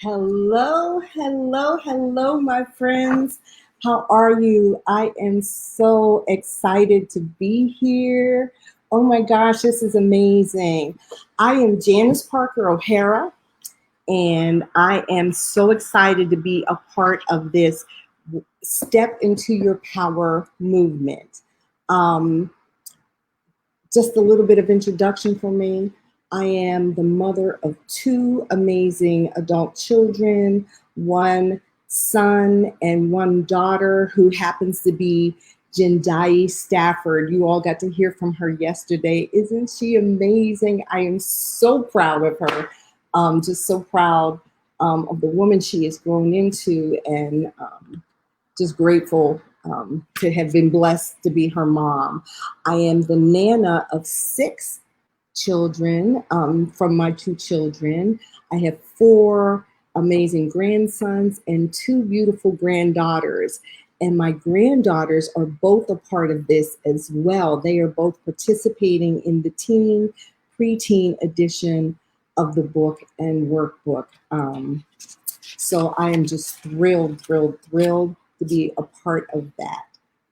Hello, hello, hello, my friends. How are you? I am so excited to be here. Oh my gosh, this is amazing. I am Janice Parker O'Hara, and I am so excited to be a part of this Step into Your Power movement. Um, just a little bit of introduction for me. I am the mother of two amazing adult children, one son and one daughter who happens to be Jendai Stafford. You all got to hear from her yesterday. Isn't she amazing? I am so proud of her. Just so proud of the woman she has grown into, and just grateful to have been blessed to be her mom. I am the nana of six children from my two children. I have four amazing grandsons and two beautiful granddaughters. And my granddaughters are both a part of this as well. They are both participating in the preteen edition of the book and workbook. So I am just thrilled, thrilled, thrilled to be a part of that.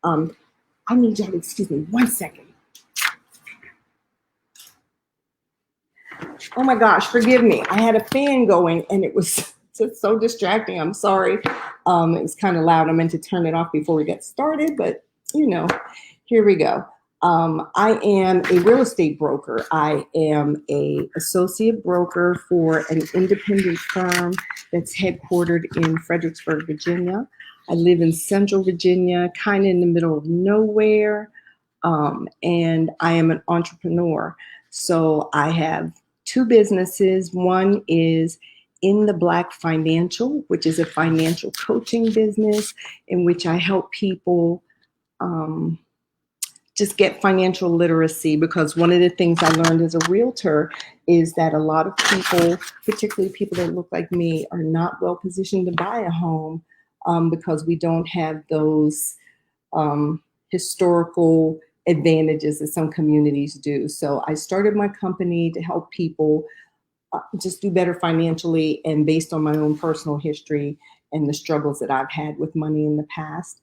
I need y'all to excuse me 1 second. Oh my gosh, forgive me. I had a fan going and it was just so distracting. I'm sorry. It was kind of loud. I meant to turn it off before we get started, but here we go. I am a real estate broker. I am a associate broker for an independent firm that's headquartered in Fredericksburg, Virginia. I live in Central Virginia, kind of in the middle of nowhere, and I am an entrepreneur. So I have two businesses. One is In the Black Financial, which is a financial coaching business in which I help people just get financial literacy, because one of the things I learned as a realtor is that a lot of people, particularly people that look like me, are not well positioned to buy a home because we don't have those historical advantages that some communities do. So I started my company to help people just do better financially, and based on my own personal history and the struggles that I've had with money in the past.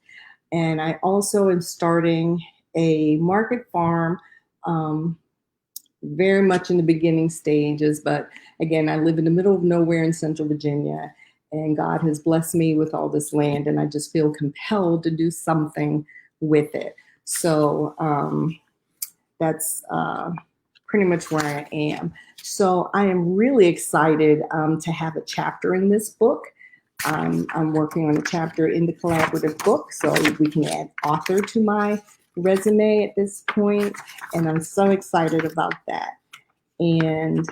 And I also am starting a market farm, very much in the beginning stages. But again, I live in the middle of nowhere in Central Virginia, and God has blessed me with all this land, and I just feel compelled to do something with it. So that's pretty much where I am. So I am really excited to have a chapter in this book. I'm working on a chapter in the collaborative book, so we can add author to my resume at this point, and I'm so excited about that. And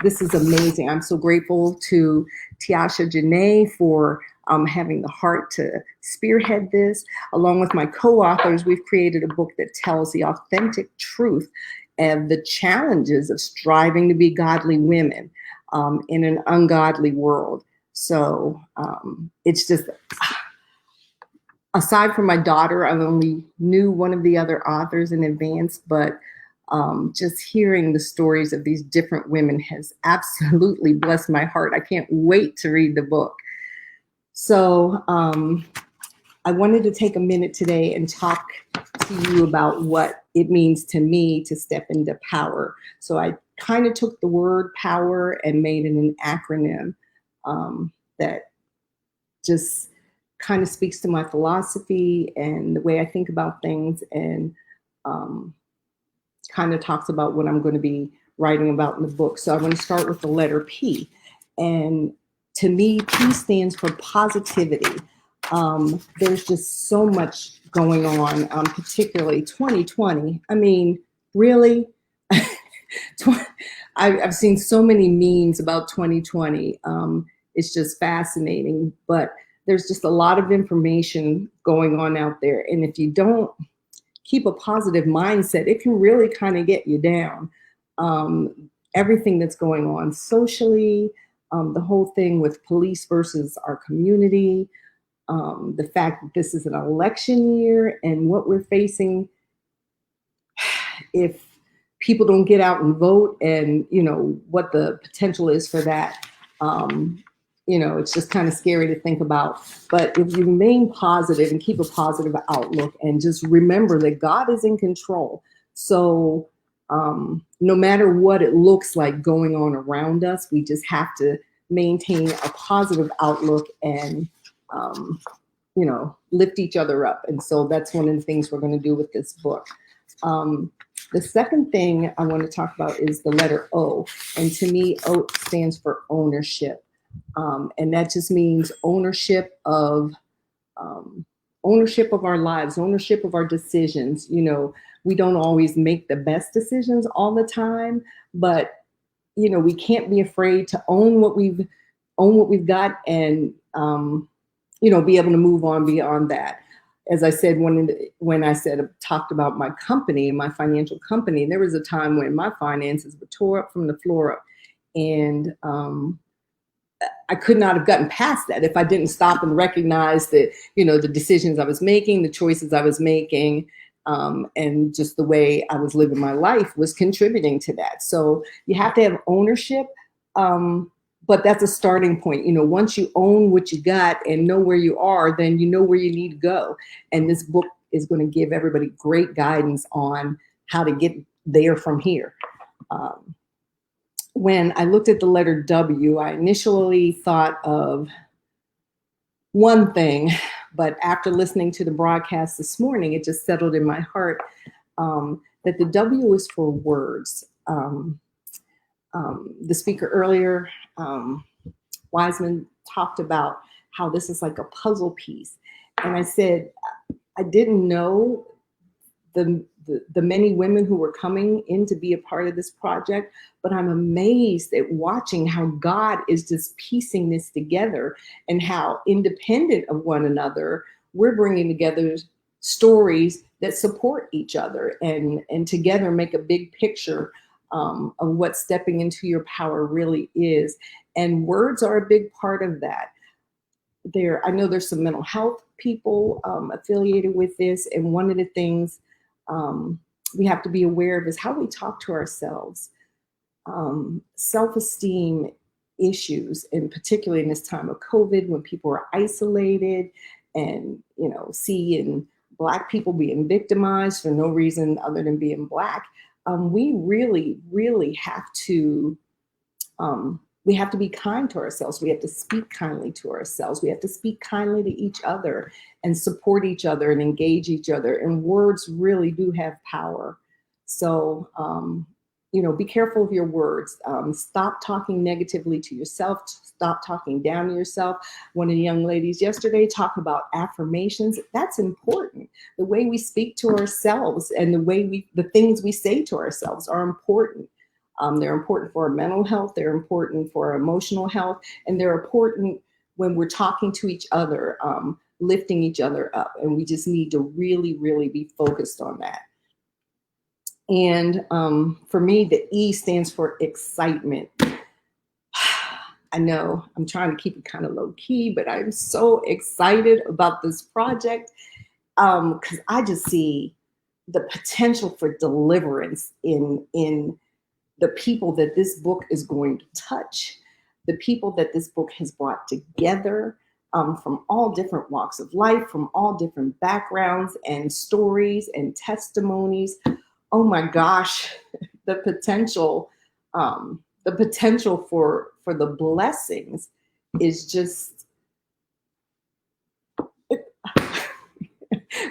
this is amazing. I'm so grateful to Tiasha Janae for having the heart to spearhead this. Along with my co-authors, we've created a book that tells the authentic truth and the challenges of striving to be godly women in an ungodly world. So it's just, aside from my daughter, I only knew one of the other authors in advance, but just hearing the stories of these different women has absolutely blessed my heart. I can't wait to read the book. So I wanted to take a minute today and talk to you about what it means to me to step into power. So I kind of took the word power and made it an acronym that just kind of speaks to my philosophy and the way I think about things, and kind of talks about what I'm going to be writing about in the book. So I'm going to start with the letter P. And to me, P stands for positivity. There's just so much going on, particularly 2020. I mean, really? I've seen so many memes about 2020. It's just fascinating, but there's just a lot of information going on out there. And if you don't keep a positive mindset, it can really kind of get you down. Everything that's going on socially, the whole thing with police versus our community, the fact that this is an election year and what we're facing, if people don't get out and vote, and what the potential is for that. It's just kind of scary to think about. But if you remain positive and keep a positive outlook and just remember that God is in control. So no matter what it looks like going on around us, we just have to maintain a positive outlook and, lift each other up. And so that's one of the things we're going to do with this book. The second thing I want to talk about is the letter O. And to me, O stands for ownership. And that just means ownership of our lives, ownership of our decisions. We don't always make the best decisions all the time, but we can't be afraid to own what we've got, and be able to move on beyond that. As I said, when I talked about my company, my financial company, there was a time when my finances were tore up from the floor up, and I could not have gotten past that if I didn't stop and recognize that, the decisions I was making, the choices I was making, and just the way I was living my life was contributing to that. So you have to have ownership, but that's a starting point. Once you own what you got and know where you are, then you know where you need to go. And this book is going to give everybody great guidance on how to get there from here. When I looked at the letter W, I initially thought of one thing, but after listening to the broadcast this morning, it just settled in my heart that the W is for words. The speaker earlier, Wiseman, talked about how this is like a puzzle piece. And I said, I didn't know the many women who were coming in to be a part of this project, but I'm amazed at watching how God is just piecing this together, and how independent of one another, we're bringing together stories that support each other and together make a big picture of what stepping into your power really is. And words are a big part of that. I know there's some mental health people affiliated with this, and one of the things we have to be aware of is how we talk to ourselves. Self-esteem issues, and particularly in this time of COVID, when people are isolated and, seeing Black people being victimized for no reason other than being Black, we really, really have to be kind to ourselves. We have to speak kindly to ourselves. We have to speak kindly to each other and support each other and engage each other. And words really do have power. So, be careful of your words. Stop talking negatively to yourself. Stop talking down to yourself. One of the young ladies yesterday talked about affirmations. That's important. The way we speak to ourselves and the things we say to ourselves are important. They're important for our mental health. They're important for our emotional health. And they're important when we're talking to each other, lifting each other up. And we just need to really, really be focused on that. And for me, the E stands for excitement. I know I'm trying to keep it kind of low key, but I'm so excited about this project because I just see the potential for deliverance in the people that this book is going to touch, the people that this book has brought together from all different walks of life, from all different backgrounds and stories and testimonies. Oh my gosh, the potential for the blessings is just,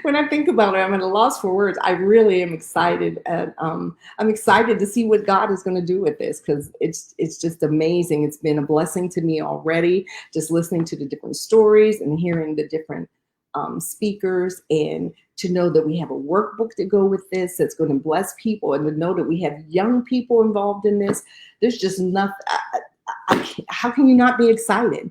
when I think about it, I'm at a loss for words. I really am excited. I'm excited to see what God is going to do with this, because it's just amazing. It's been a blessing to me already, just listening to the different stories and hearing the different speakers, and to know that we have a workbook to go with this that's going to bless people, and to know that we have young people involved in this. There's just nothing. How can you not be excited?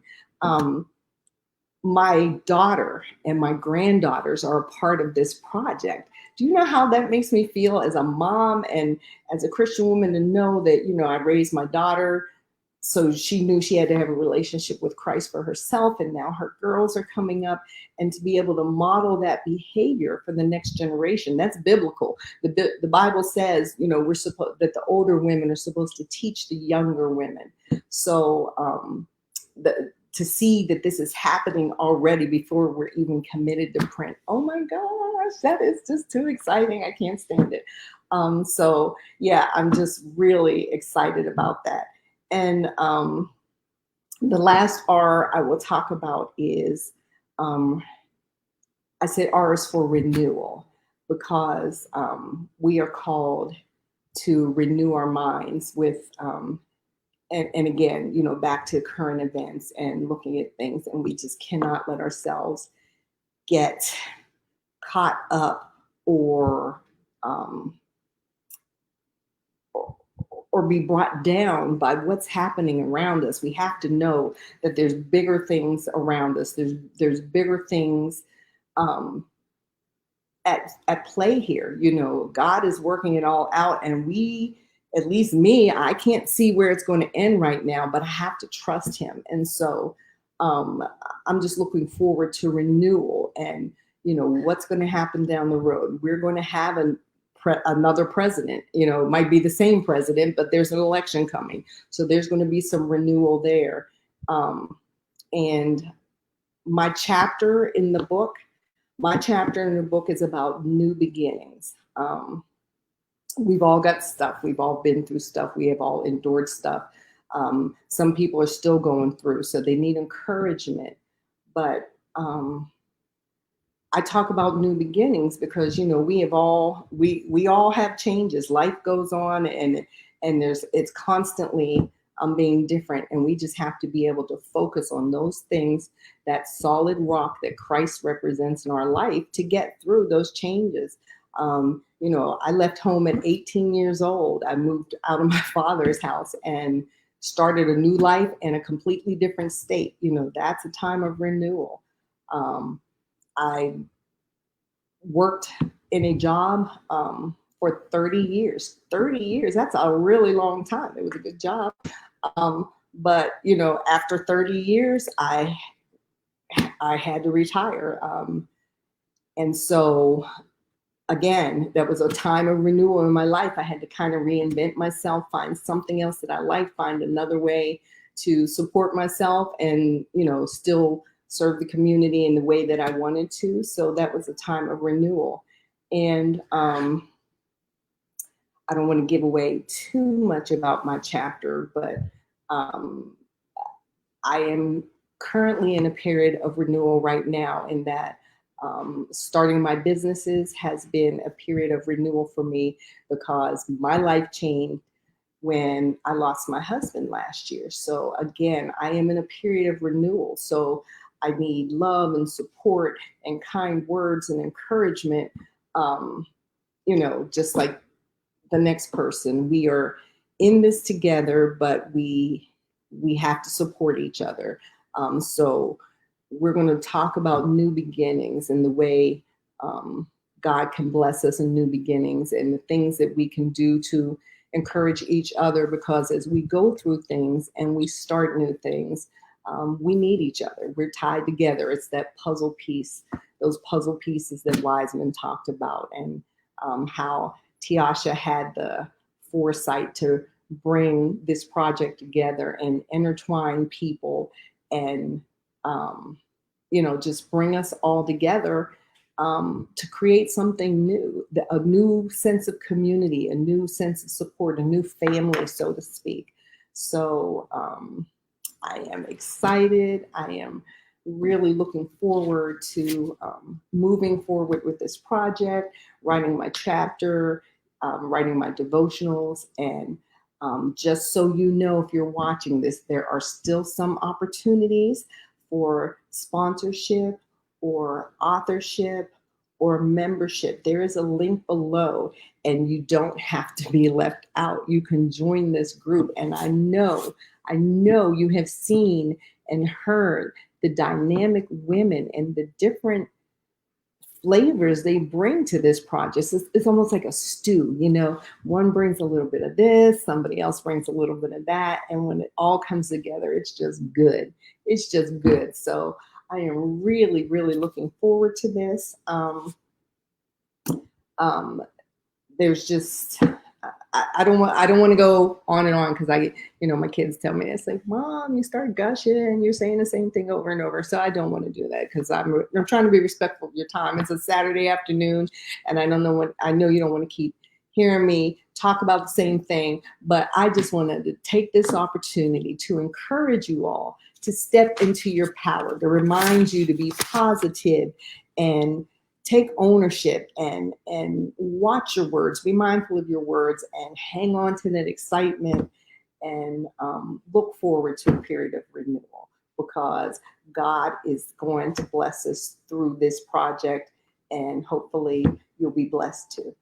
My daughter and my granddaughters are a part of this project. Do you know how that makes me feel as a mom and as a Christian woman, to know that, I raised my daughter so she knew she had to have a relationship with Christ for herself, and now her girls are coming up, and to be able to model that behavior for the next generation, that's biblical. The Bible says, we're supposed that the older women are supposed to teach the younger women. So to see that this is happening already before we're even committed to print, oh my gosh, that is just too exciting. I can't stand it. So yeah, I'm just really excited about that. And the last R I will talk about is, I said R is for renewal, because we are called to renew our minds with, and again, back to current events and looking at things, and we just cannot let ourselves get caught up or be brought down by what's happening around us. We have to know that there's bigger things around us. There's bigger things at play here. God is working it all out, and we, at least me, I can't see where it's going to end right now, but I have to trust him. And so I'm just looking forward to renewal, and what's going to happen down the road. We're going to have another president. It might be the same president, but there's an election coming, so there's going to be some renewal there. And my chapter in the book is about new beginnings. We've all got stuff. We've all been through stuff. We have all endured stuff. Some people are still going through, so they need encouragement. But I talk about new beginnings because we all have changes. Life goes on, and it's constantly being different, and we just have to be able to focus on those things, that solid rock that Christ represents in our life, to get through those changes. I left home at 18 years old. I moved out of my father's house and started a new life in a completely different state. That's a time of renewal. I worked in a job for 30 years. 30 years, that's a really long time. It was a good job. But, after 30 years, I had to retire. And so, again, that was a time of renewal in my life. I had to kind of reinvent myself, find something else that I like, find another way to support myself, and, still serve the community in the way that I wanted to. So that was a time of renewal. And I don't want to give away too much about my chapter, but I am currently in a period of renewal right now, in that starting my businesses has been a period of renewal for me, because my life changed when I lost my husband last year. So again, I am in a period of renewal. So I need love and support and kind words and encouragement, just like the next person. We are in this together, but we have to support each other. So we're going to talk about new beginnings and the way God can bless us in new beginnings, and the things that we can do to encourage each other, because as we go through things and we start new things, we need each other. We're tied together. It's that puzzle piece, those puzzle pieces that Wiseman talked about, and how Tiasha had the foresight to bring this project together and intertwine people, and just bring us all together to create something new, a new sense of community, a new sense of support, a new family, so to speak. So I am excited. I am really looking forward to moving forward with this project, writing my chapter, writing my devotionals. And just so you know, if you're watching this, there are still some opportunities for sponsorship or authorship or membership. There is a link below, and you don't have to be left out. You can join this group. And I know you have seen and heard the dynamic women and the different flavors they bring to this project. It's almost like a stew, you know. One brings a little bit of this, somebody else brings a little bit of that, and when it all comes together, it's just good. It's just good. So I am really, really looking forward to this. Um, there's just I don't want to go on and on because my kids tell me, it's like, Mom, you start gushing and you're saying the same thing over and over. So I don't want to do that because I'm trying to be respectful of your time. It's a Saturday afternoon, and I know you don't want to keep hearing me talk about the same thing, but I just wanted to take this opportunity to encourage you all to step into your power, to remind you to be positive and take ownership and watch your words, be mindful of your words, and hang on to that excitement, and look forward to a period of renewal, because God is going to bless us through this project, and hopefully you'll be blessed too.